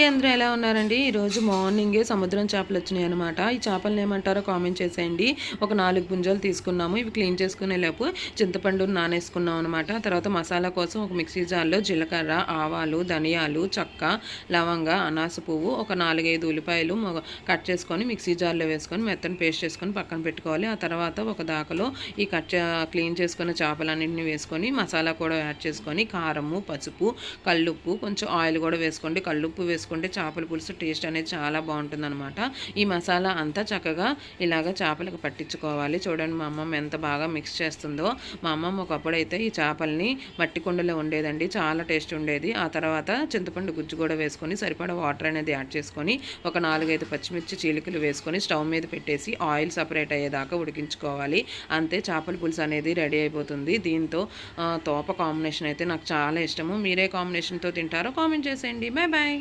అందరూ ఎలా ఉన్నారండి? ఈరోజు మార్నింగే సముద్రం చేపలొచ్చినాయి అనమాట. ఈ చేపలని ఏమంటారో కామెంట్ చేసేయండి. ఒక 4 పుంజాలు తీసుకున్నాము. ఇవి క్లీన్ చేసుకునేలోపు చింతపండుని నానేసుకున్నాం అనమాట. తర్వాత మసాలా కోసం ఒక మిక్సీ జార్‌లో జీలకర్ర, ఆవాలు, ధనియాలు, చెక్క, లవంగ, అనాస పువ్వు, ఒక 4, 5 ఉల్లిపాయలు కట్ చేసుకొని మిక్సీ జార్‌లో వేసుకొని మెత్తని పేస్ట్ చేసుకొని పక్కన పెట్టుకోవాలి. ఆ తర్వాత ఒక దాకలో ఈ క్లీన్ చేసుకున్న చేపలన్నింటిని వేసుకొని మసాలా కూడా యాడ్ చేసుకొని కారము, పసుపు, కల్లుప్పు, కొంచెం ఆయిల్ కూడా వేసుకోండి. కల్లుప్పు వేసుకుంటే చేపల పులుసు టేస్ట్ అనేది చాలా బాగుంటుందన్నమాట. ఈ మసాలా అంతా చక్కగా ఇలాగ చేపలకు పట్టించుకోవాలి. చూడండి మా అమ్మమ్మ ఎంత బాగా మిక్స్ చేస్తుందో. మా అమ్మమ్మ ఒకప్పుడైతే ఈ చేపల్ని మట్టి కుండలో ఉండేదండి, చాలా టేస్ట్ ఉండేది. ఆ తర్వాత చింతపండు గుజ్జు కూడా వేసుకొని సరిపడా వాటర్ అనేది యాడ్ చేసుకొని ఒక 4, 5 పచ్చిమిర్చి చీలికలు వేసుకొని స్టవ్ మీద పెట్టేసి ఆయిల్ సపరేట్ అయ్యేదాకా ఉడికించుకోవాలి. అంతే, చేపల పులుసు అనేది రెడీ అయిపోతుంది. దీంతో తోప కాంబినేషన్ అయితే నాకు చాలా ఇష్టము. మీరే కాంబినేషన్తో తింటారో కామెంట్ చేసేయండి. Bye bye.